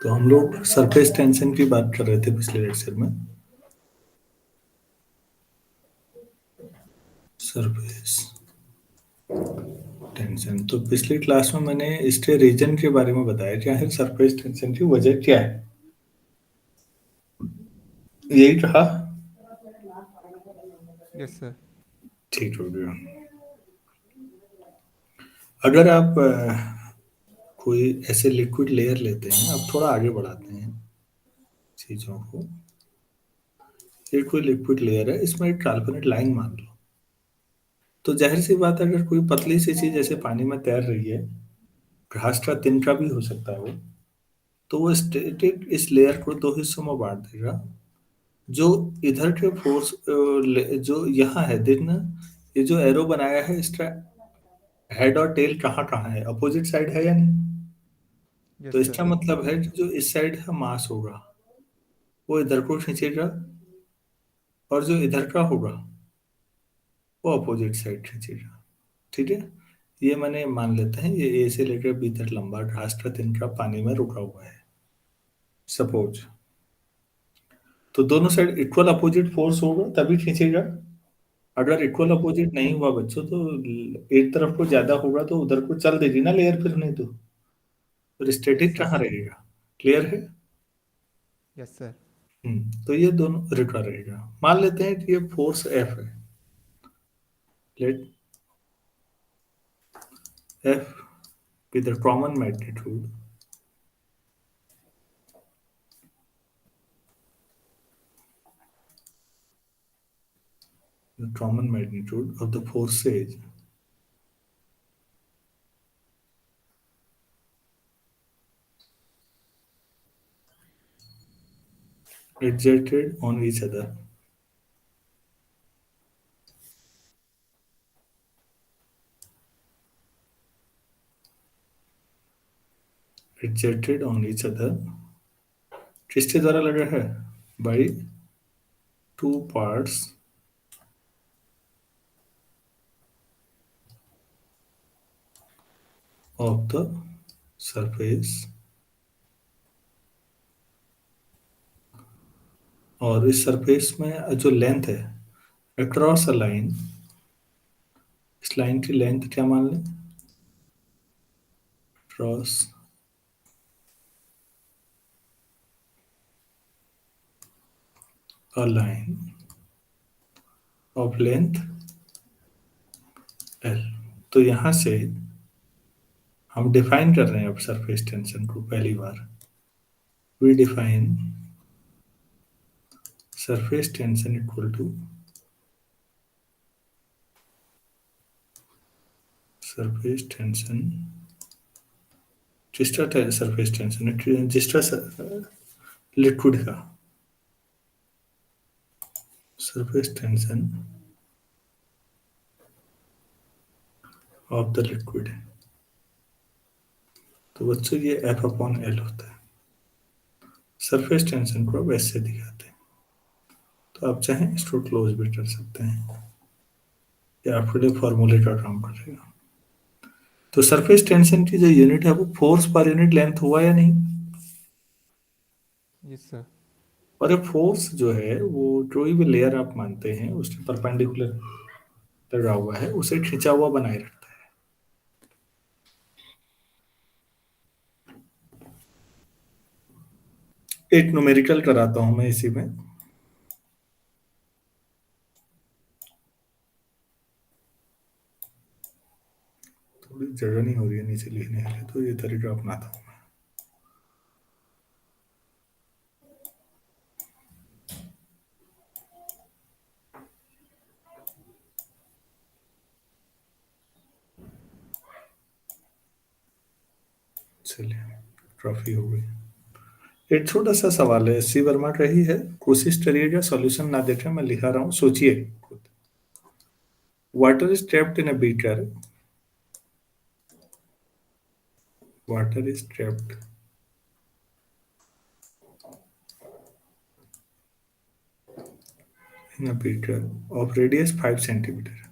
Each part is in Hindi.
तो हम लोग सरफेस टेंशन की बात कर रहे थे पिछले लेक्चर में। सरफेस टेंशन, तो पिछली क्लास में मैंने स्टे रीजन के बारे में बताया क्या है, सरफेस टेंशन की वजह क्या है, यही कहा। Yes sir. ठीक हो गया। अगर आप कोई ऐसे लिक्विड लेयर लेते हैं, अब थोड़ा आगे बढ़ाते हैं चीजों को। ये कोई लिक्विड लेयर है, इसमें एक काल्पनिक लाइन मान लो। तो जाहिर सी बात है, अगर कोई पतली सी चीज जैसे पानी में तैर रही है, घास का तिनका भी हो सकता है वो, तो वो स्टैटिक इस लेयर को दो हिस्सों में बांट देगा। जो इधर के फोर्स, जो यहाँ है देखना, ये जो एरो बनाया है, इसका हेड और टेल कहाँ कहाँ है, अपोजिट साइड है या नहीं। तो यस सर। इसका मतलब है कि जो इस साइड का मास होगा वो इधर को खींचेगा, और जो इधर का होगा वो अपोजिट साइड खींचेगा। ठीक है। ये मैंने मान लेते हैं ये ए से लेकर बी तक लंबा घास का तिनका पानी में रुका हुआ है, सपोज। तो दोनों साइड इक्वल अपोजिट फोर्स होगा तभी खींचेगा। अगर इक्वल अपोजिट नहीं हुआ बच्चों, तो एक तरफ को ज्यादा होगा तो उधर को चल देगी ना लेयर, फिर नहीं तो फिर यस स्टैटिक सर। कहाँ रहेगा। क्लियर है। Yes sir. तो ये दोनों रुका रहेगा। मान लेते हैं कि ये फोर्स एफ है। Let F with the common magnitude, the common magnitude of the forces exerted on each other, exerted on each other, किसके द्वारा लगा है, by two parts of the surface, और इस सरफेस में जो लेंथ है अक्रॉस अ लाइन, इस लाइन की लेंथ क्या मान लें, cross a line of length L. तो यहां से हम डिफाइन कर रहे हैं अब सरफेस टेंशन को पहली बार। We define surface tension equal to surface tension, जिसका सरफेस टेंशन जिसका लिक्विड का surface tension of the liquid. तो बच्चों ये एफ अपॉन एल होता है। सरफेस टेंशन को अब ऐसे दिखाते हैं। तो आप चाहें इसको क्लोज भी कर सकते हैं, या आपके लिए फॉर्मूले का काम करेगा। तो सरफेस टेंशन की जो यूनिट है वो फोर्स पर यूनिट लेंथ हुआ या नहीं। Yes sir. और ये फोर्स जो है वो कोई भी लेयर आप मानते हैं उसके परपेंडिकुलर लगा हुआ है, उसे खिंचा हुआ बनाए रखता है। एक न्यूमेरिकल कराता हूं मैं इसी में। थोड़ी जगह नहीं हो रही है नीचे लिखने के लिए, तो ये तरीका अपनाता हूँ मैं। चलिए, ट्रॉफी हो गई। एक छोटा सा सवाल है, सी वर्मा का ही है, कोशिश करिएगा सॉल्यूशन ना देखें, मैं लिखा रहा हूँ, सोचिए खुद। Water is trapped in a beaker, water is trapped in a beaker of radius 5 centimetre.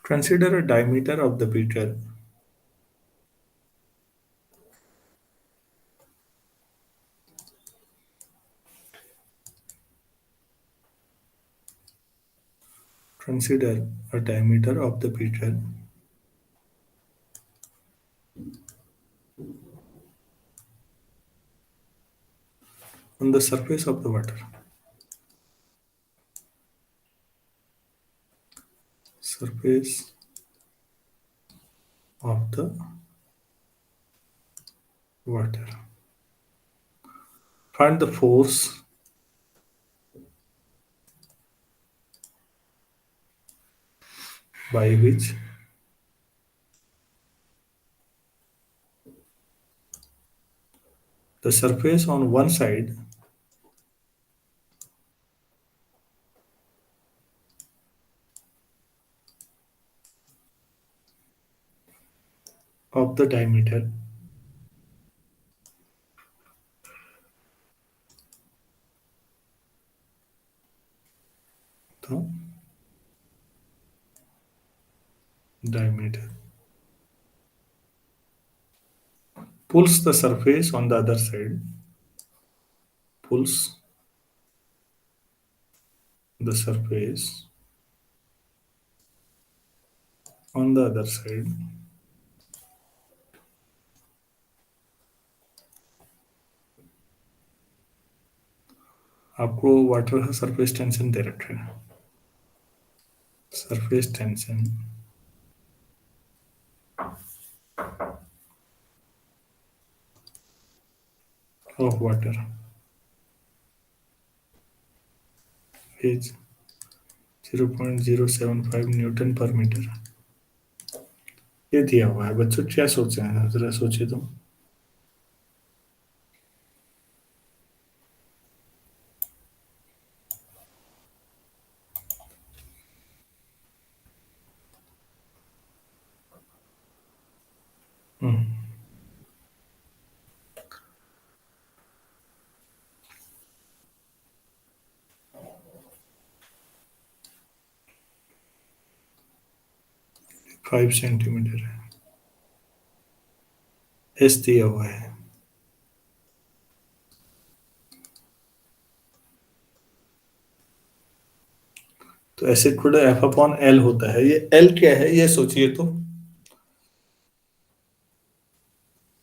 Consider a diameter of the beaker. Consider a diameter of the beaker on the surface of the water. Surface of the water. Find the force by which the surface on one side of the diameter the diameter pulls the surface on the other side, pulls the surface on the other side आपको वाटर का सरफेस टेंशन दे रखा है, surface tension of water is 0.075 Newton per metre. ये दिया हुआ है बच्चों, क्या सोचे हैं जरा सोचे तुम। हम्म, 5 सेंटीमीटर है, एस दिया हुआ है। तो ऐसे खुद एफ अपॉन एल होता है, ये एल क्या है ये सोचिए तो।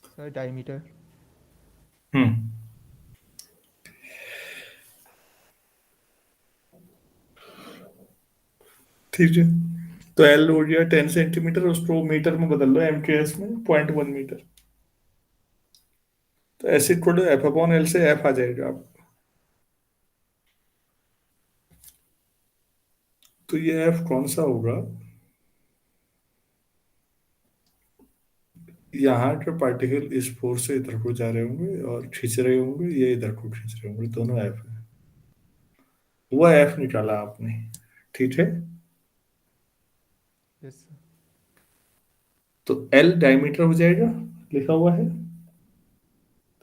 Sir diameter. हम्म, ठीक है। तो एल हो गया 10 सेंटीमीटर, उसको मीटर में बदल लो, एम के एस में 0.1 मीटर। तो ऐसे खुद एफ अपॉन एल से एफ आ जाएगा आप। तो ये एफ कौन सा होगा, यहाँ के पार्टिकल इस फोर्स से इधर को जा रहे होंगे और खींच रहे होंगे, ये इधर को खींच रहे होंगे, दोनों एफ है। वो एफ निकाला आपने, ठीक है। Yes sir. तो एल डायमीटर हो जाएगा, लिखा हुआ है।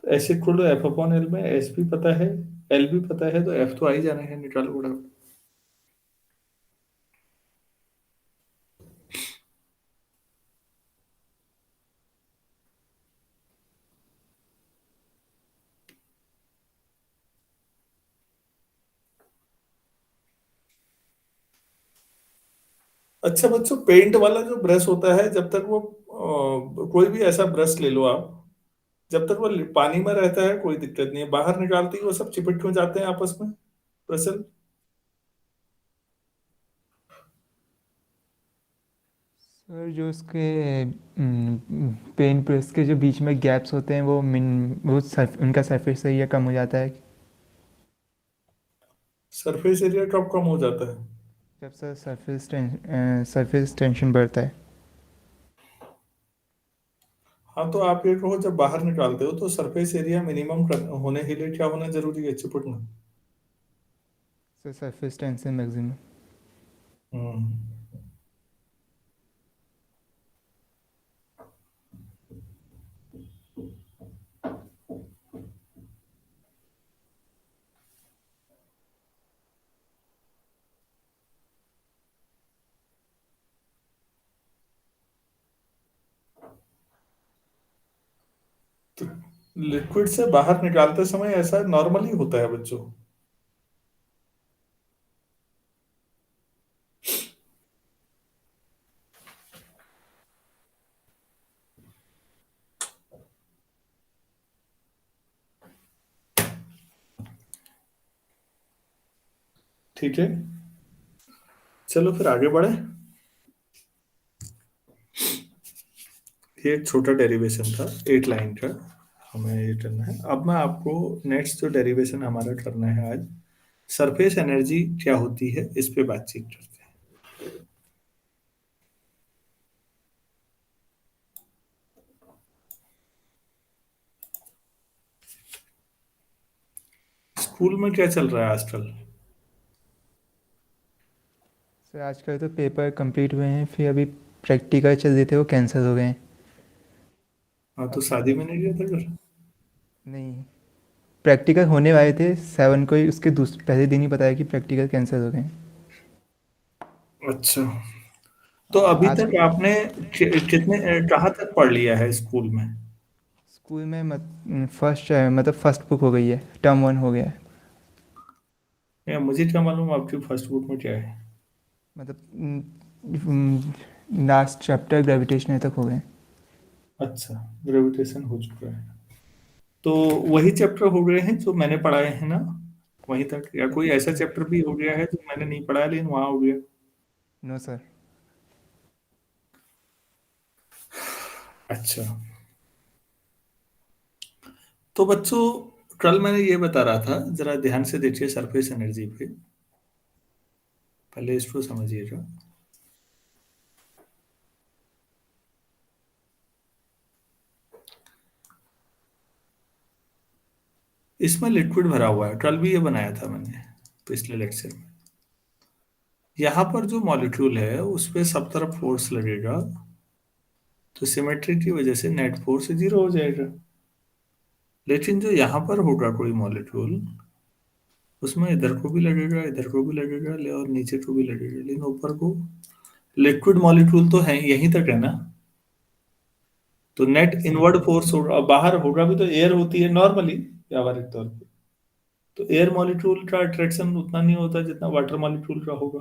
तो ऐसे खोलो, एफ अपॉन एल में एस भी पता है, एल भी पता है, तो एफ तो आ ही जाना है, निकालो बड़ा। अच्छा बच्चों, पेंट वाला जो ब्रश होता है, जब तक वो कोई भी ऐसा ब्रश ले लो आप, जब तक वो पानी में रहता है कोई दिक्कत नहीं है, बाहर निकालते ही वो सब चिपट क्यों जाते हैं आपस में ब्रसल। सर जो उसके पेन प्रेस के जो बीच में गैप्स होते हैं वो वो उनका सरफेस एरिया कम हो जाता है सरफेस एरिया कब कम हो जाता है। जब सर सरफेस टेंशन बढ़ता है। हाँ, तो आप ये कहो जब बाहर निकालते हो तो सरफेस एरिया मिनिमम होने के लिए क्या होना जरूरी है, चिपटना। Sir surface tension maximum. Hmm, तो लिक्विड से बाहर निकालते समय ऐसा नॉर्मली होता है बच्चों। ठीक है, चलो फिर आगे बढ़े। ये एक छोटा डेरिवेशन था 8 लाइन का, हमें ये करना है। अब मैं आपको नेक्स्ट जो डेरिवेशन हमारा करना है आज, सरफेस एनर्जी क्या होती है, इस पे बातचीत करते हैं। स्कूल में क्या चल रहा है आजकल? सर आजकल तो पेपर कंप्लीट हुए हैं, फिर अभी प्रैक्टिकल चल रहे थे, वो कैंसिल हो गए हैं। हाँ, तो अब शादी में नहीं गया था घर? नहीं, प्रैक्टिकल होने वाले थे 7 को ही, उसके पहले दिन ही बताया कि प्रैक्टिकल कैंसिल हो गए हैं। अच्छा, तो अभी आज तक आपने कितने कहाँ तक पढ़ लिया है स्कूल में? स्कूल में फर्स्ट मतलब फर्स्ट बुक हो गई है, टर्म 1 हो गया है। या मुझे क्या मालूम आपकी फर्स्ट बुक में क्या है। मतलब लास्ट चैप्टर ग्रेविटेशन तक हो गए। अच्छा, ग्रेविटेशन हो चुका है, तो वही चैप्टर हो गए हैं जो मैंने पढ़ाए हैं ना, वहीं तक, या कोई ऐसा चैप्टर भी हो गया है जो मैंने नहीं पढ़ाया लेकिन वहां हो गया? No sir. अच्छा, तो बच्चों कल मैंने ये बता रहा था, जरा ध्यान से देखिए सरफेस एनर्जी पे, पहले इसको समझिएगा। इसमें लिक्विड भरा हुआ है, कल भी ये बनाया था मैंने पिछले लेक्चर में। यहाँ पर जो मॉलिक्यूल है उस पे सब तरफ फोर्स लगेगा, तो सिमेट्री की वजह से नेट फोर्स जीरो हो जाएगा। लेकिन जो यहाँ पर होगा कोई मॉलिक्यूल, उसमें इधर को भी लगेगा, इधर को भी लगेगा, और नीचे को भी लगेगा, लेकिन ऊपर को लिक्विड मॉलिक्यूल तो है यहीं तक है ना, तो net yes sir. Inward force होगा। और बाहर होगा भी तो एयर होती है नॉर्मली, व्यावहारिक तौर पे, तो एयर मॉलिक्यूल का अट्रैक्शन उतना नहीं होता जितना वाटर मॉलिक्यूल का होगा।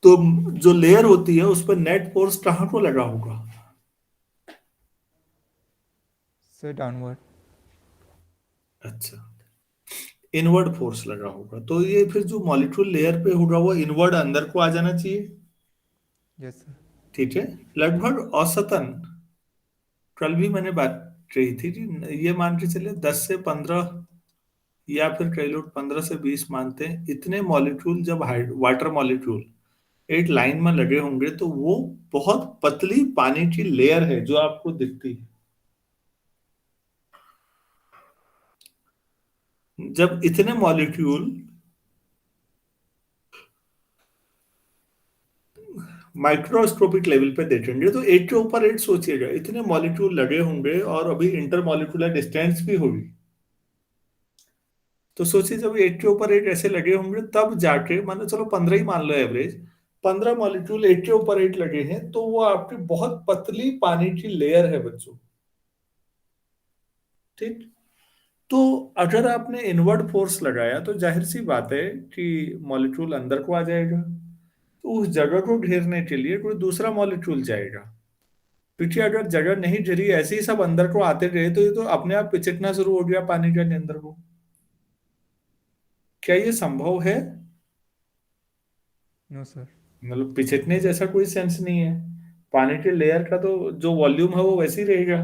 तो जो लेयर होती है उस पर नेट फोर्स कहाँ को लगा होगा? Sir downward. अच्छा, इनवर्ड फोर्स लगा होगा, तो ये फिर जो मॉलिक्यूल लेयर पे होगा वो इनवर्ड अंदर को आ जाना चाहिए। Yes sir. ठीक है, लगभग औसतन कल भी मैंने बात कही थी कि ये मान के चले 10 से 15, या फिर कई लोग 15 से 20 मानते हैं, इतने मॉलिक्यूल जब वाटर मॉलिक्यूल एक लाइन में लगे होंगे तो वो बहुत पतली पानी की लेयर है जो आपको दिखती है। जब इतने मॉलिक्यूल माइक्रोस्कोपिक लेवल पे देखेंगे तो एक के ऊपर एक सोचिएगा, इतने मॉलिक्यूल लगे होंगे और अभी इंटरमॉलिक्यूलर डिस्टेंस भी होगी, तो सोचिए जब एक के ऊपर एक ऐसे लगे होंगे तब जाके, मानो चलो 15 ही मान लो एवरेज, 15 मॉलिक्यूल एक के ऊपर एक लगे हैं तो वो आपकी बहुत पतली पानी की लेयर है बच्चों। ठीक, तो अगर आपने इनवर्ड फोर्स लगाया तो जाहिर सी बात है कि मॉलिक्यूल अंदर को आ जाएगा, तो उस जगह को घेरने के लिए कोई दूसरा मॉलिक्यूल जाएगा, क्योंकि अगर जगह नहीं घेरी ऐसे ही सब अंदर को आते गए तो ये तो अपने आप पिचकना शुरू हो गया पानी के अंदर को। क्या ये संभव है? No sir. मतलब पिचकने जैसा कोई सेंस नहीं है, पानी के लेयर का तो जो वॉल्यूम है वो वैसे ही रहेगा।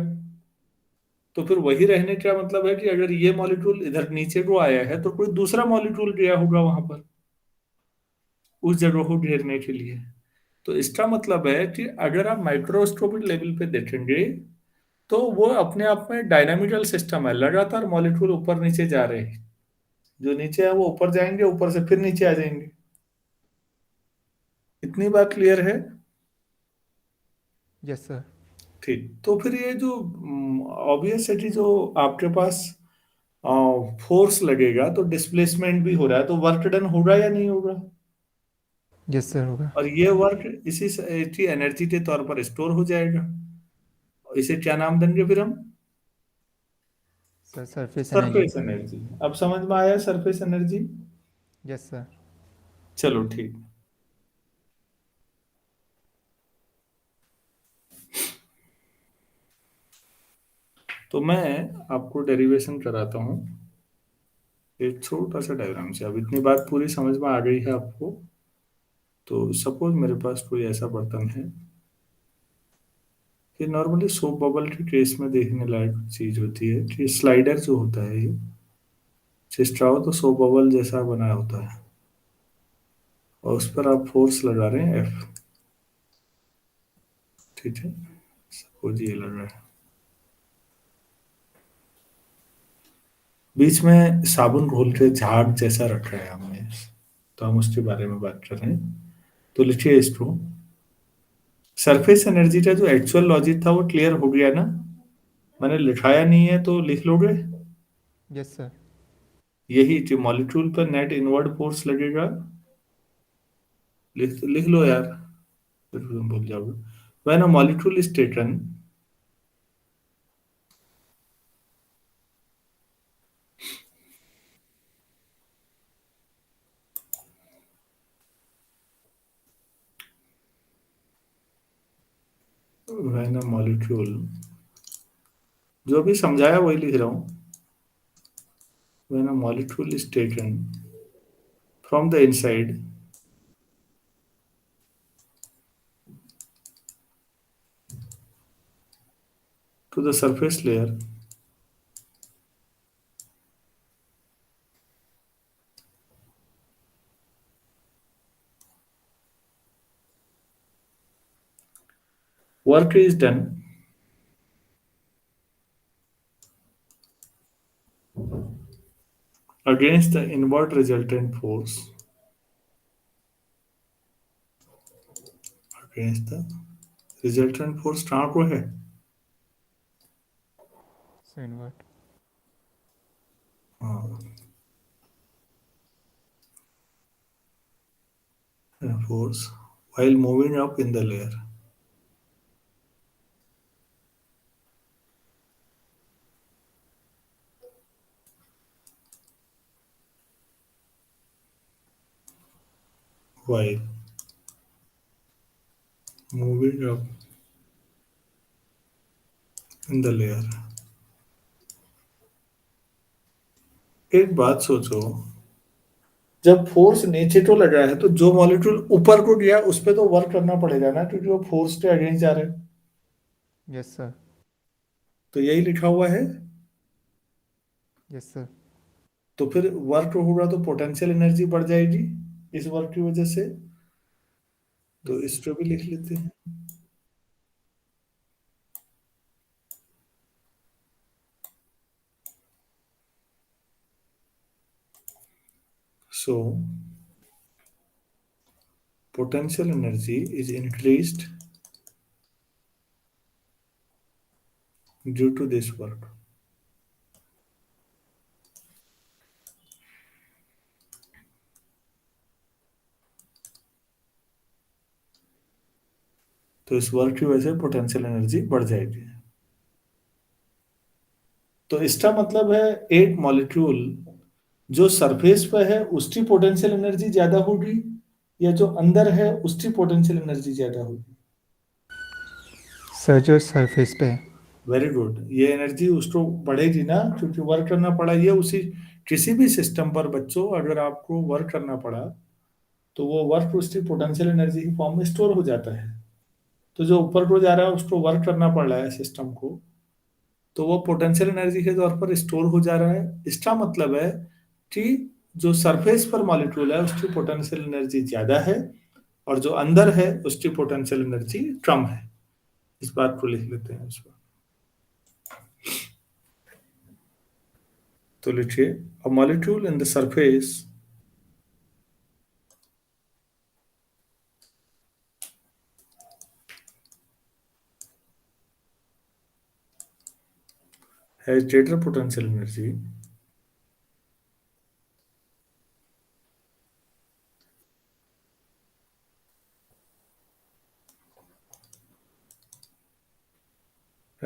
तो फिर वही रहने का मतलब है कि अगर ये मॉलिक्यूल इधर नीचे को आया है तो कोई दूसरा मॉलिक्यूल गया होगा वहां पर उस जगह को घेरने के लिए। तो इसका मतलब है कि अगर आप माइक्रोस्कोपिक लेवल पे देखेंगे तो वो अपने आप में डायनामिकल सिस्टम है, लगातार मॉलिक्यूल ऊपर नीचे जा रहे हैं, जो नीचे है वो ऊपर जाएंगे, ऊपर से फिर नीचे आ जाएंगे। इतनी बात क्लियर है? Yes sir. ठीक, तो फिर ये जो ऑब्वियस है कि जो आपके पास फोर्स लगेगा तो डिस्प्लेसमेंट भी हो रहा है, तो वर्क डन होगा या नहीं होगा? यस सर होगा। और ये वर्क इसी एनर्जी के तौर पर स्टोर हो जाएगा। और इसे क्या नाम देंगे फिर हम? Sir surface energy. Surface energy. अब समझ में आया सरफेस एनर्जी? Yes sir. चलो ठीक। तो मैं आपको डेरिवेशन कराता हूँ एक छोटा सा डायग्राम से। अब इतनी बात पूरी समझ में आ गई है आपको? तो सपोज मेरे पास कोई ऐसा बर्तन है कि नॉर्मली सोप बबल के केस में देखने लायक चीज होती है कि स्लाइडर जो होता है ये स्ट्रॉ तो सोप बबल जैसा बना होता है, और उस पर आप फोर्स लगा रहे हैं एफ। ठीक है, सपोज ये लग रहा है। बीच में साबुन घोल के झाग जैसा रखा है हमने, तो हम उसके बारे में बात कर रहे हैं। तो लिखिए इसको। सरफेस एनर्जी का जो एक्चुअल लॉजिक था वो क्लियर हो गया ना? मैंने लिखाया नहीं है तो लिख लोगे? Yes sir. यही कि मॉलिक्यूल पर नेट इनवर्ड फोर्स लगेगा। लिख लो यार, फिर तुम भूल जाओगे। When a molecule is taken, when a molecule, जो भी समझाया वही लिख रहा हूँ। When a molecule is taken from the inside to the surface layer, work is done against the inward resultant force, against the resultant force कहाँ को है? Sir invert. हाँ, force while moving up in the layer, while moving up in the layer। एक बात सोचो, जब फोर्स नीचे को लगा है तो जो मॉलिक्यूल ऊपर को गया उस पे तो वर्क करना पड़ेगा ना, क्योंकि वो फोर्स के अगेंस्ट जा रहे हैं। Yes sir. तो यही लिखा हुआ है। Yes sir. तो फिर वर्क होगा तो पोटेंशियल एनर्जी बढ़ जाएगी इस वर्क की वजह से। तो यस इस सर। पे भी लिख लेते हैं। सो potential energy is increased due to this work। तो इस वर्क की वजह से पोटेंशियल एनर्जी बढ़ जाएगी। तो इसका मतलब है एक मॉलिक्यूल जो सरफेस पे है उसकी पोटेंशियल एनर्जी ज्यादा होगी, या जो अंदर है उसकी पोटेंशियल एनर्जी ज्यादा होगी? सर जो सरफेस पे है। Very good. ये एनर्जी उसको बढ़ेगी ना, क्योंकि वर्क करना पड़ा। ये उसी किसी भी सिस्टम पर बच्चों अगर आपको वर्क करना पड़ा तो वो वर्क उसकी पोटेंशियल एनर्जी की फॉर्म में स्टोर हो जाता है। तो जो ऊपर को जा रहा है उसको वर्क करना पड़ रहा है सिस्टम को, तो वो पोटेंशियल एनर्जी के तौर पर स्टोर हो जा रहा है। इसका मतलब है कि जो सरफेस पर मॉलिक्यूल है उसकी पोटेंशियल एनर्जी ज्यादा है, और जो अंदर है उसकी पोटेंशियल एनर्जी कम है। इस बात को लिख लेते हैं इस बार। तो लिखिए, a molecule in the surface has greater potential energy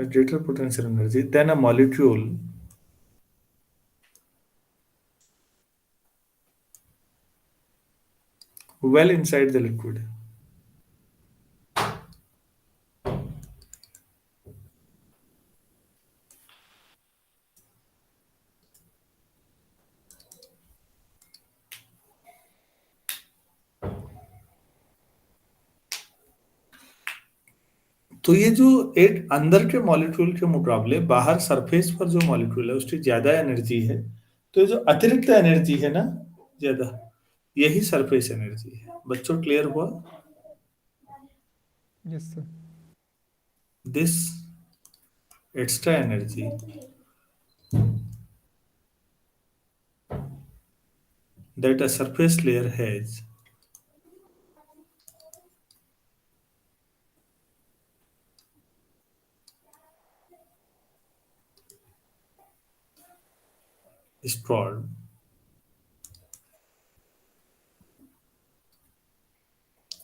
greater potential energy than a molecule well inside the liquid. तो ये जो एक अंदर के मॉलिक्यूल के मुकाबले बाहर सरफेस पर जो मॉलिक्यूल है उसकी ज्यादा एनर्जी है। तो ये जो अतिरिक्त एनर्जी है ना, ज्यादा, यही सरफेस एनर्जी है। बच्चों क्लियर हुआ? Yes sir. This extra energy that a surface layer has is called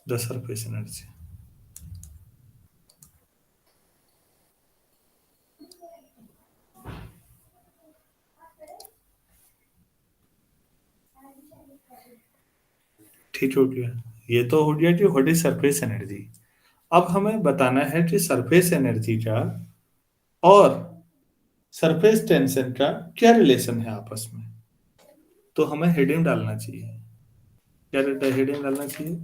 the surface energy. ठीक हो गया? ये तो हो गया कि व्हाट इज सरफेस एनर्जी। अब हमें बताना है कि सरफेस एनर्जी का और सरफेस टेंशन का क्या रिलेशन है आपस में। तो हमें हेडिंग डालना चाहिए। क्या रहता है हेडिंग डालना चाहिए?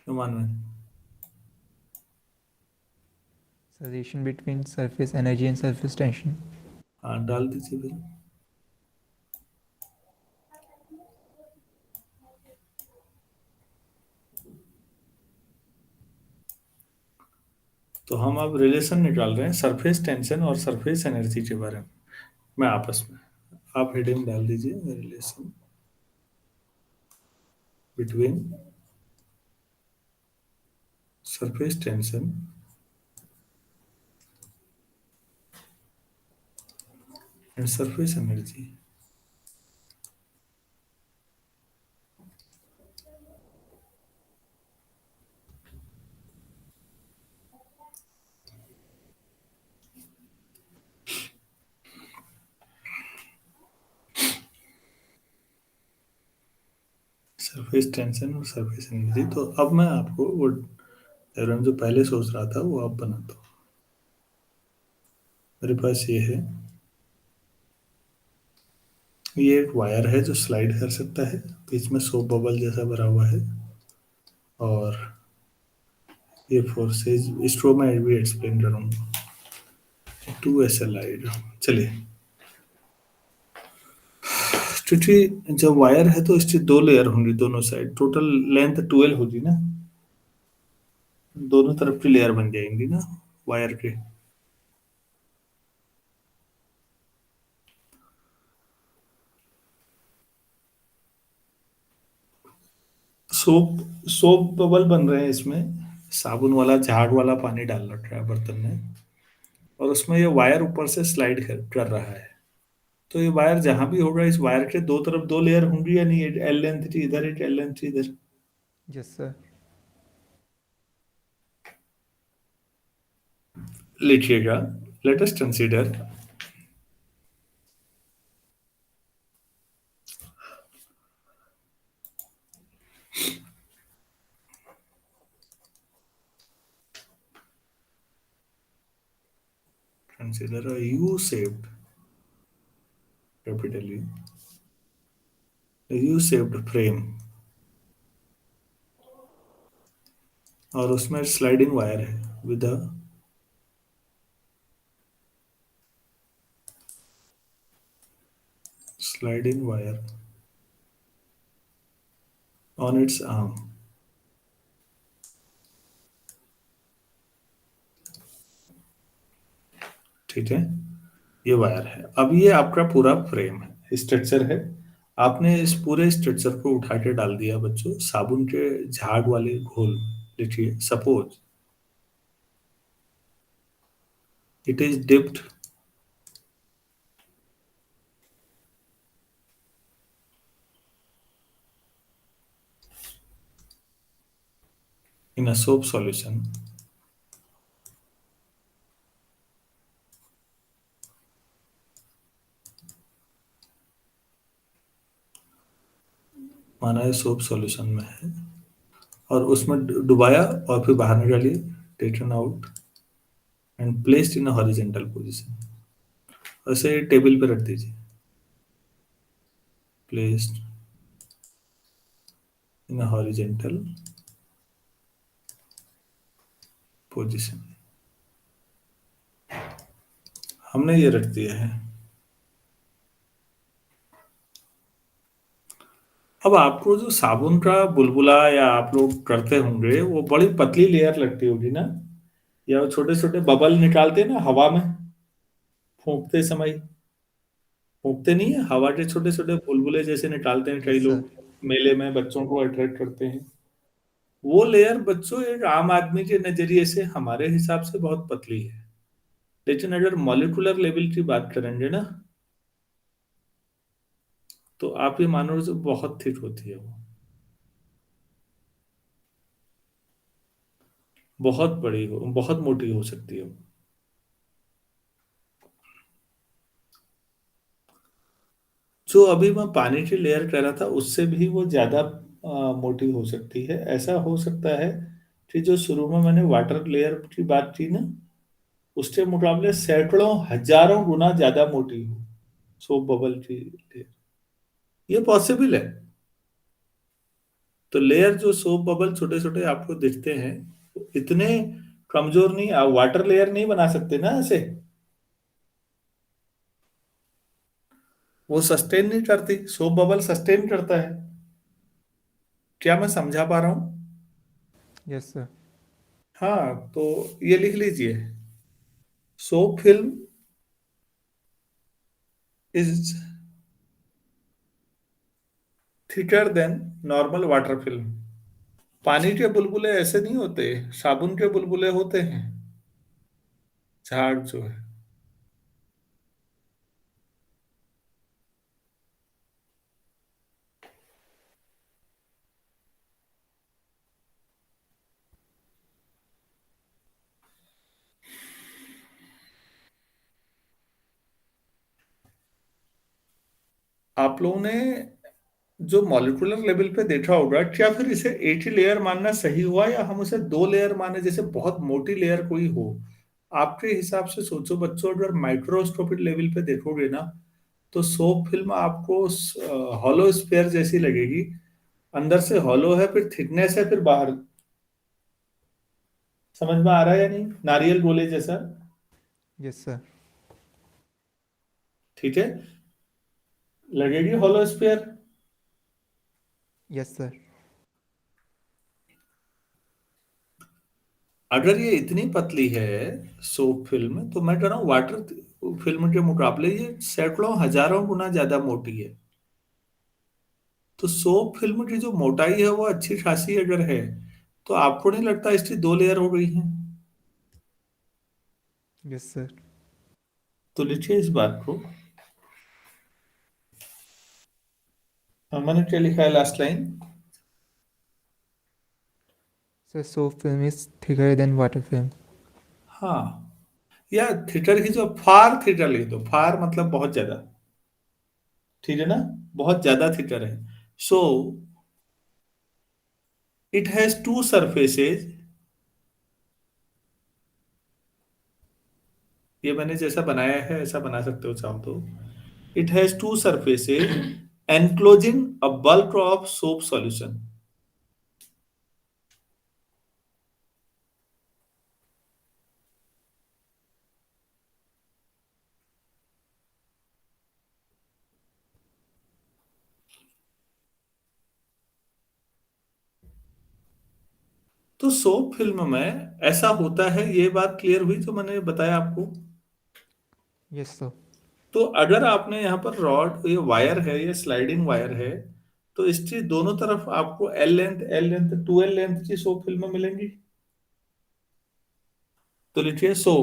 नुमान में। Relation between surface energy and surface tension. हाँ, डाल दीजिए फिर। तो हम अब रिलेशन निकाल रहे हैं सरफेस टेंशन और सरफेस एनर्जी के बारे में आपस में। आप हेडिंग डाल दीजिए relation between surface tension and surface energy. Surface tension और सरफेस एनर्जी। तो अब मैं आपको वो डायग्राम जो पहले सोच रहा था वो अब बनाता हूँ। मेरे पास ये है, ये एक वायर है जो स्लाइड कर सकता है, बीच में सोप बबल जैसा भरा हुआ है। और ये फोर्सेज स्ट्रो में भी एक्सप्लेन करूंगा। टू ऐसे लाइट। चलिए, क्योंकि जब वायर है तो इसकी दो लेयर होंगी दोनों साइड, टोटल लेंथ 12 होगी ना, दोनों तरफ की लेयर बन जाएंगी ना वायर के। सोप सोप बबल बन रहे हैं इसमें। साबुन वाला झाग वाला पानी डाल रखा है बर्तन में, और उसमें ये वायर ऊपर से स्लाइड कर रहा है। तो ये वायर जहां भी होगा, इस वायर के दो तरफ दो लेयर होंगी या नहीं? एक एल लेंथ की इधर, एक एल लेंथ की इधर। Yes sir. लिखिएगा, let us consider consider a U-shaped, capital U, a U-shaped frame, और उसमें स्लाइडिंग वायर है with a sliding wire on its arm। ठीक है, ये वायर है। अब ये आपका पूरा फ्रेम है, स्ट्रक्चर है। आपने इस पूरे स्ट्रक्चर को उठा के डाल दिया बच्चों साबुन के झाग वाले घोल में। लिखिए, suppose it is dipped in a soap solution, माना ये सोप सॉल्यूशन में है और उसमें डुबाया और फिर बाहर निकालिए, taken out and placed in a horizontal position. ऐसे टेबल पे रख दीजिए, placed in a horizontal position. हमने ये रख दिया है। अब आपको जो साबुन का बुलबुला या आप लोग करते होंगे वो बड़ी पतली लेयर लगती होगी ना, या वो छोटे छोटे बबल निकालते हैं ना हवा में, फूंकते समय, फूंकते नहीं है, हवा के छोटे छोटे बुलबुले जैसे निकालते हैं कई यस सर। लोग, मेले में बच्चों को अट्रैक्ट करते हैं। वो लेयर बच्चों एक आम आदमी के नजरिए से हमारे हिसाब से बहुत पतली है, लेकिन अगर मॉलिक्यूलर लेवल की बात करेंगे ना, तो आप ये मानो जो बहुत थिक होती है वो, बहुत बड़ी हो, बहुत मोटी हो सकती है वो। जो अभी मैं पानी की लेयर कह रहा था उससे भी वो ज्यादा मोटी हो सकती है। ऐसा हो सकता है कि जो शुरू में मैंने वाटर लेयर की बात की ना, उसके मुकाबले सैकड़ों हजारों गुना ज्यादा मोटी हो सोप बबल की लेयर। ये पॉसिबल है। तो लेयर जो सोप बबल छोटे छोटे आपको दिखते हैं, वो इतने कमजोर नहीं, आप वाटर लेयर नहीं बना सकते ना ऐसे, वो सस्टेन नहीं करती, सोप बबल सस्टेन करता है। क्या मैं समझा पा रहा हूँ? Yes sir. हाँ, तो ये लिख लीजिए, soap film is thicker than normal water film. पानी के बुलबुले ऐसे नहीं होते, साबुन के बुलबुले होते हैं, झाग जो है। आप लोगों ने जो मॉलिक्यूलर लेवल पे देखा होगा, क्या फिर इसे एक ही लेयर मानना सही हुआ या हम उसे दो लेयर माने, जैसे बहुत मोटी लेयर कोई हो? आपके हिसाब से सोचो बच्चों, अगर माइक्रोस्कोपिक लेवल पे देखोगे ना, तो सोप फिल्म आपको हॉलो स्फीयर जैसी लगेगी। अंदर से हॉलो है, फिर थिकनेस है, फिर बाहर। समझ में आ रहा है या नहीं? नारियल गोले जैसा। Yes sir. ठीक है, लगेगी हॉलो स्फीयर। Yes sir. अगर ये इतनी पतली है सोप फिल्म, तो मैं कह रहा हूँ वाटर फिल्म के मुकाबले ये सैकड़ों हजारों गुना ज्यादा मोटी है। तो सोप फिल्म की जो मोटाई है वो अच्छी खासी अगर है, तो आपको नहीं लगता इसकी दो लेयर हो गई है? Yes sir. तो लिखिए इस बात को। मैंने क्या लिखा है last line? Sir soap film is thicker than water film. हाँ, या थिटर की जो फार थिटर लिख दो, फार मतलब बहुत ज्यादा, ठीक है ना, बहुत ज्यादा थिटर है। So it has two surfaces, ये मैंने जैसा बनाया है ऐसा बना सकते हो चाहो तो। It has two surfaces enclosing a bulk of soap solution। तो सोप फिल्म में ऐसा होता है, ये बात क्लियर हुई जो मैंने बताया आपको? Yes sir. तो अगर आपने यहाँ पर रॉड, ये वायर है, ये स्लाइडिंग वायर है, तो इसकी दोनों तरफ आपको एल लेंथ 2L लेंथ की सोप फिल्म मिलेंगी। तो लिखिए, सो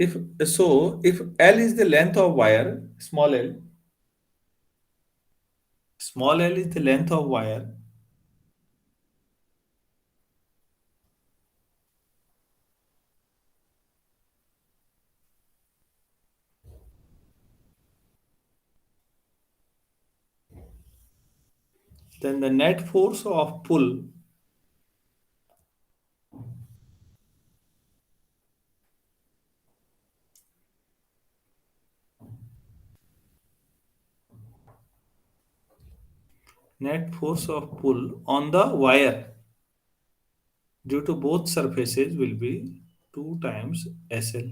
if if L is the length of wire, small l, Small l is the length of wire. Then the net force of pull on the wire due to both surfaces will be 2 times SL.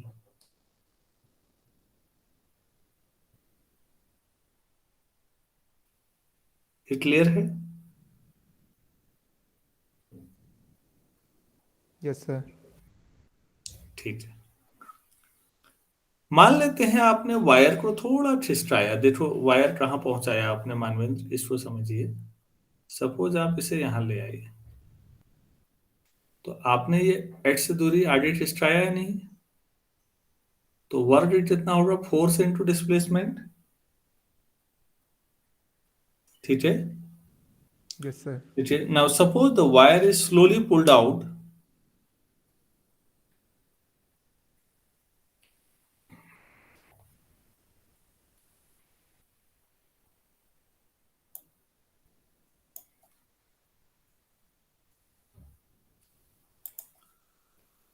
ये क्लियर है? Yes sir. ठीक है। मान लेते हैं आपने वायर को थोड़ा खिसकाया, देखो वायर कहाँ पहुंचाया आपने मानवेंद्र, इसको समझिए। सपोज आप इसे यहां ले आइए, तो आपने ये x से दूरी आगे खिसकाया या नहीं? तो वर्क कितना होगा? Force into displacement. ठीक है। Yes sir. ठीक है, now suppose the wire is slowly pulled out.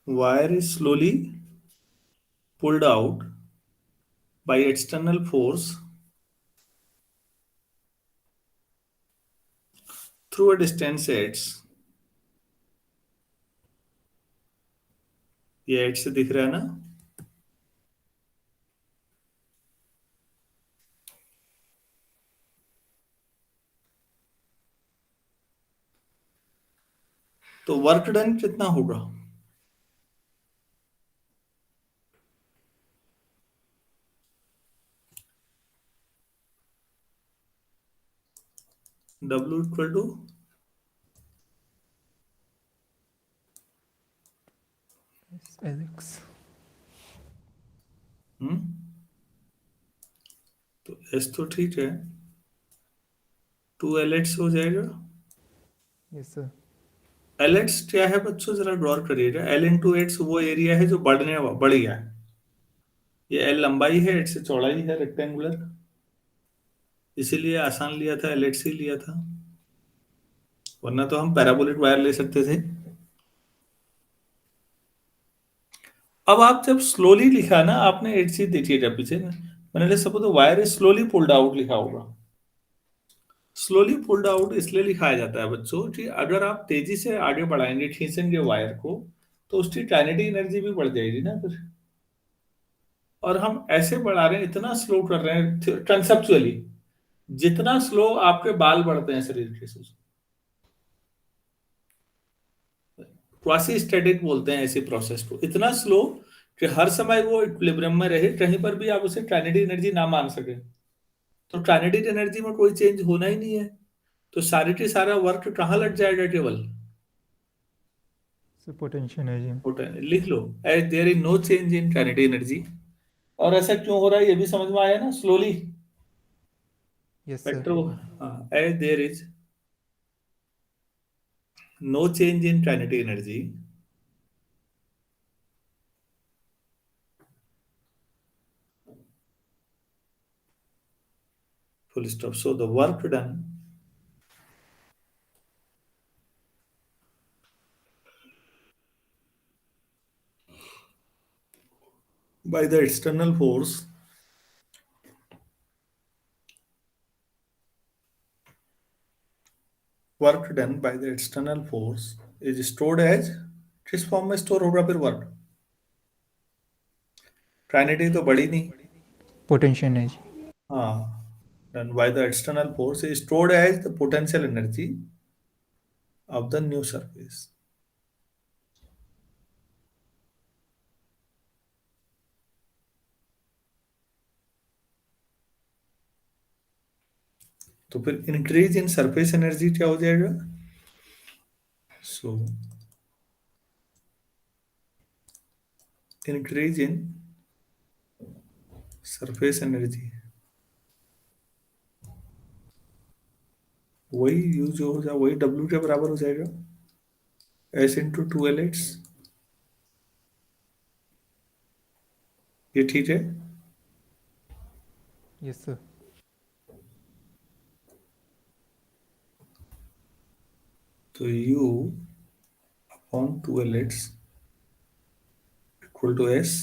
Wire is slowly pulled out by external force through a distance h। ये h से दिख रहा है ना? तो वर्क डन कितना होगा? W equal to Alex. तो S तो ठीक है, 2 LH हो जाएगा। Yes sir. LH क्या है बच्चों, जरा गौर करिएगा। L इंटू एच वो एरिया है जो बढ़ गया है। ये L लंबाई है, H से चौड़ाई है रेक्टेंगुलर, इसीलिए आसान लिया था, LH ही लिया था, वरना तो हम पैराबोलिक वायर ले सकते थे। अब आप जब स्लोली लिखा ना आपने, एक चीज देखिएगा पीछे मैंने suppose wire is slowly pulled out लिखा होगा। स्लोली पुल्ड आउट इसलिए लिखाया जाता है बच्चों कि अगर आप तेजी से आगे बढ़ाएंगे, खींचेंगे वायर को, तो उसकी काइनेटिक एनर्जी भी बढ़ जाएगी ना फिर। और हम ऐसे बढ़ा रहे हैं, इतना स्लो कर रहे हैं कंसेप्चुअली, जितना स्लो आपके बाल बढ़ते हैं शरीर के, क्वासी स्टैटिक बोलते हैं ऐसी प्रोसेस को, इतना स्लो कि हर समय वो इक्विलिब्रियम में रहे, कहीं पर भी आप उसे काइनेटिक एनर्जी ना मान सके। तो काइनेटिक एनर्जी में कोई चेंज होना ही नहीं है, तो सारे के सारा वर्क कहाँ लग जाएगा? केवल सर पोटेंशियल एनर्जी। लिख लो, as there is no change in kinetic energy. और ऐसा क्यों हो रहा है ये भी समझ में आया ना, स्लोली। Yes sir. पेट्रो, as there is no change in kinetic energy, full stop. So the work done by the external force work done by the external force is stored as, किस फॉर्म में स्टोर होगा फिर वर्क? काइनेटिक तो बड़ी नहीं। Potential energy. हाँ, done by the external force is stored as the potential energy of the new surface। तो फिर इंक्रीज इन सरफेस एनर्जी क्या हो जाएगा? So increase in surface energy वही यू जो हो जाए वही डब्ल्यू के बराबर हो जाएगा, S into two L X. ये ठीक है। Yes sir. तो U upon two L X equal to S.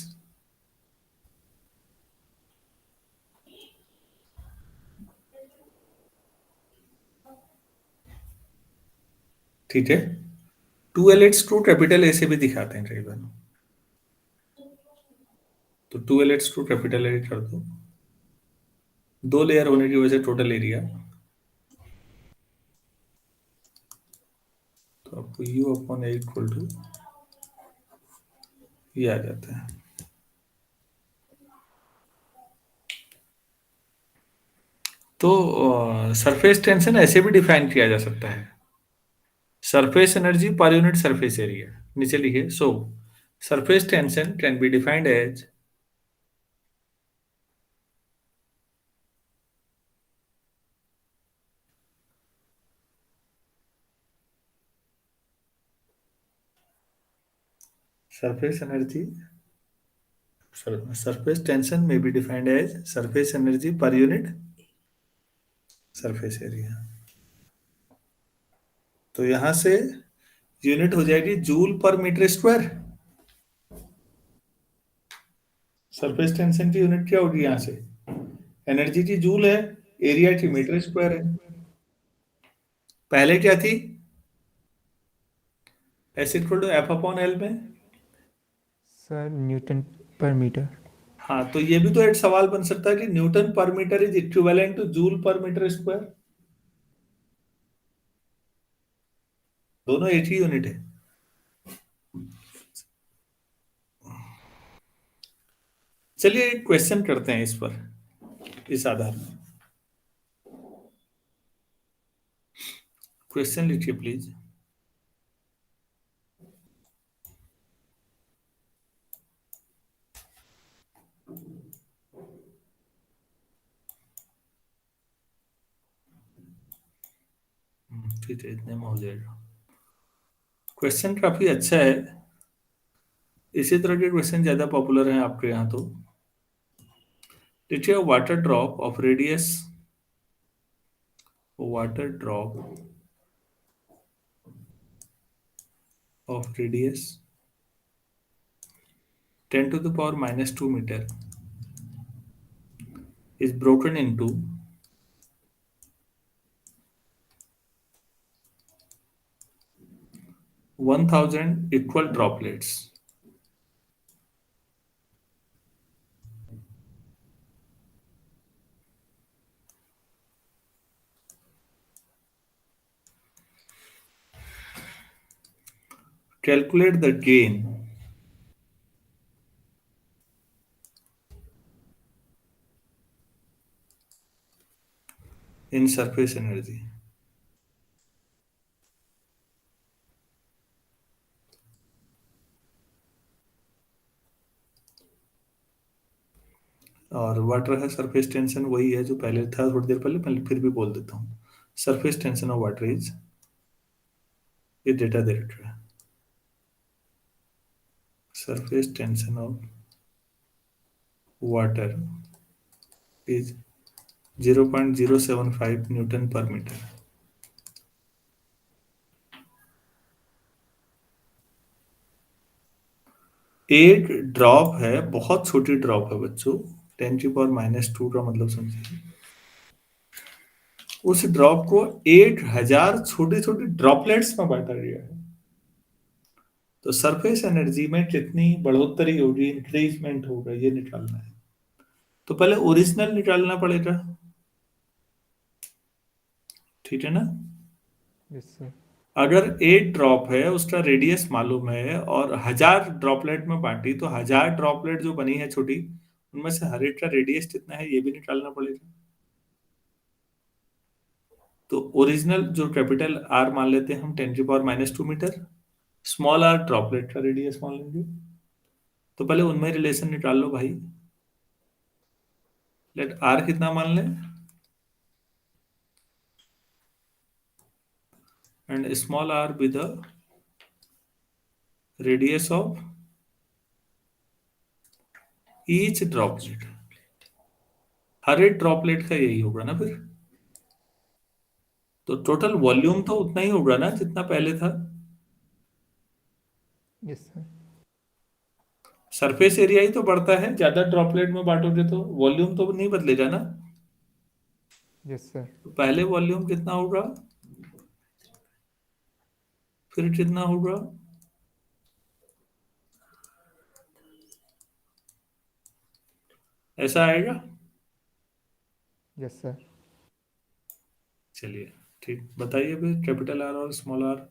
ठीक है। Two L X to capital A से भी दिखाते हैं कई बार। तो two L X to capital A कर दो, दो लेयर होने की वजह से टोटल एरिया। तो आपको U upon A equal to ये आ जाता है। तो सरफेस टेंशन ऐसे भी डिफाइन किया जा सकता है, surface energy per unit surface area. नीचे लिखिए, so surface tension can be defined as surface energy surface tension may be defined as surface energy per unit surface area। तो यहां से यूनिट हो जाएगी joule per metre square. Surface tension की यूनिट क्या होगी यहां से, एनर्जी की जूल है, एरिया की यस मीटर स्क्वायर है। पहले क्या थी, S equal to F upon L में। Sir newton per metre. हाँ, तो ये भी तो एक सवाल बन सकता है कि newton per metre is equivalent to joule per metre square. दोनों एक ही यूनिट है। चलिए एक क्वेश्चन करते हैं इस पर, इस आधार पर। क्वेश्चन लिखिए प्लीज। ठीक है, इतने में हो जाएगा। क्वेश्चन काफी अच्छा है, इसी तरह के क्वेश्चन ज्यादा पॉपुलर हैं आपके यहाँ तो। देखिए, water drop of radius 10 to the power minus 2 meter is broken into 1000 equal droplets. Calculate the gain in surface energy। और वाटर है, सरफेस टेंशन वही है जो पहले था थोड़ी देर पहले, मैं फिर भी बोल देता हूँ। Surface tension of water is, ये डेटा दे रखा है, surface tension of water is 0.075 Newton per metre. एक ड्रॉप है, बहुत छोटी ड्रॉप है बच्चों, 10 की पावर -2 का मतलब समझिए। उस ड्रॉप को 1000 छोटी छोटी ड्रॉपलेट्स में बांटा गया है। तो सरफेस एनर्जी में कितनी बढ़ोतरी होगी, इंक्रीजमेंट होगा, ये निकालना है। तो पहले ओरिजिनल निकालना पड़ेगा, ठीक है ना। Yes sir. अगर एक ड्रॉप है, उसका रेडियस मालूम है और 1000 ड्रॉपलेट में बांटी, तो 1000 ड्रॉपलेट जो बनी है छोटी, उनमें से हर एक का रेडियस कितना है ये भी निकालना पड़ेगा। तो ओरिजिनल जो कैपिटल आर मान लेते हैं हम, 10 की power -2 metre, small r droplet का रेडियस मान लेंगे। तो पहले उनमें रिलेशन निकाल लो भाई। लेट आर कितना मान लें, and small r be the radius of each droplet. हर एक ड्रॉपलेट का यही होगा ना फिर। तो टोटल वॉल्यूम तो उतना ही होगा ना जितना पहले था। Yes sir. सरफेस एरिया ही तो बढ़ता है, ज्यादा ड्रॉपलेट में बांटोगे तो वॉल्यूम तो नहीं बदलेगा ना। Yes sir. तो पहले वॉल्यूम कितना होगा, फिर कितना होगा, ऐसा आएगा। Yes sir. चलिए ठीक, बताइए फिर कैपिटल आर और स्मॉल आर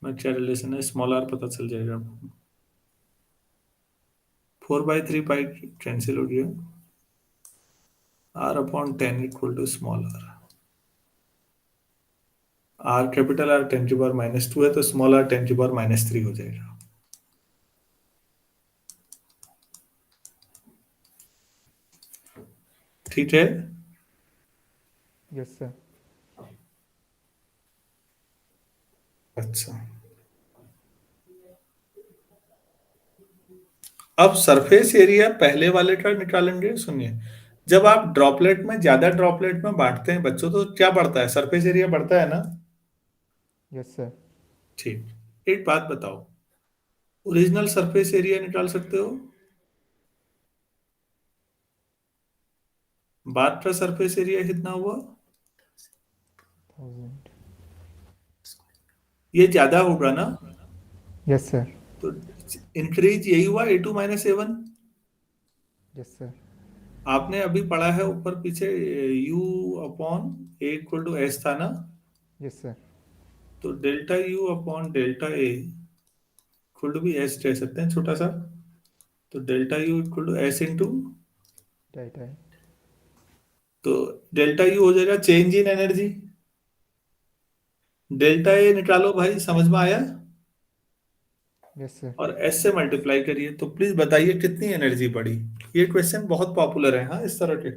में क्या रिलेशन है। स्मॉल आर पता चल जाएगा आपको। 4/3 पाई कैंसिल हो गया। r/10 equal to small r. R capital r 10⁻², है तो स्मॉल आर 10⁻³ हो जाएगा। ठीक है। Yes sir. अच्छा, अब सरफेस एरिया पहले वाले का निकालेंगे। सुनिए, जब आप ड्रॉपलेट में ज्यादा ड्रॉपलेट में बांटते हैं बच्चों, तो क्या बढ़ता है, सरफेस एरिया बढ़ता है ना। Yes sir. ठीक, एक बात बताओ, ओरिजिनल सरफेस एरिया निकाल सकते हो। बात का सरफेस एरिया कितना हुआ, 1000। ये ज्यादा होगा ना। Yes sir. तो इंक्रीज यही हुआ, A2 - A1। Yes sir. आपने अभी पढ़ा है ऊपर पीछे, U/A = S था ना। Yes sir. तो ΔU/ΔA इक्वल टू भी S कह सकते हैं छोटा सा। तो ΔU equal to S into, डाइट है। तो ΔU हो जाएगा चेंज इन एनर्जी। ΔA निकालो भाई, समझ में आया। Yes sir. और S से मल्टीप्लाई करिए, तो प्लीज बताइए कितनी एनर्जी बढ़ी। ये क्वेश्चन बहुत पॉपुलर है हाँ, इस तरह के।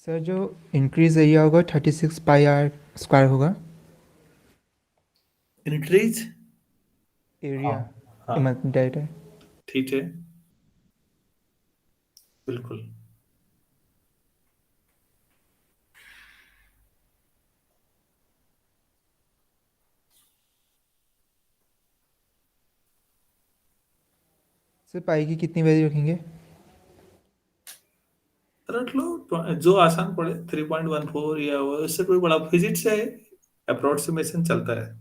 सर जो इंक्रीज एरिया होगा 36πr² होगा। इंक्रीज, हाँ एरिया हाँ, डाइट है। ठीक है, बिल्कुल। सर पाई की कितनी वैल्यू रखेंगे। रख लो, जो आसान पड़े, 3.14 या वो, इससे कोई बड़ा फिजिक्स है, अप्रोक्सीमेशन चलता है।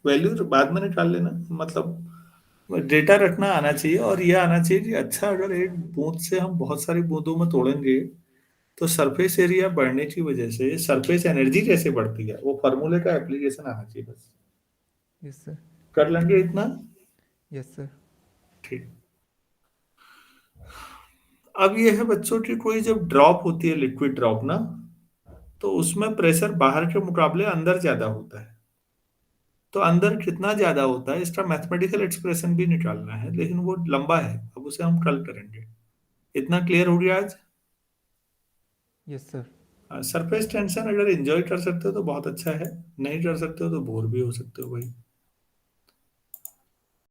वैल्यू बाद में निकाल लेना, मतलब डेटा रखना आना चाहिए, और ये आना चाहिए कि अच्छा, अगर एक बूंद से हम बहुत सारी बूंदों में तोड़ेंगे तो सरफेस एरिया बढ़ने की वजह से सरफेस एनर्जी कैसे बढ़ती है, वो फार्मूले का एप्लीकेशन आना चाहिए बस। Yes sir. कर लेंगे इतना। Yes sir. ठीक। अब ये है बच्चों की, कोई जब ड्रॉप होती है, लिक्विड ड्रॉप ना, तो उसमें प्रेशर बाहर के मुकाबले अंदर ज्यादा होता है। तो अंदर कितना ज्यादा होता है इसका मैथमेटिकल एक्सप्रेशन भी निकालना है, लेकिन वो लंबा है, अब उसे हम कल करेंगे। इतना क्लियर हो गया आज? Yes sir. सरफेस टेंशन अगर एंजॉय कर सकते हो तो बहुत अच्छा है, नहीं कर सकते हो तो बोर भी हो सकते हो भाई।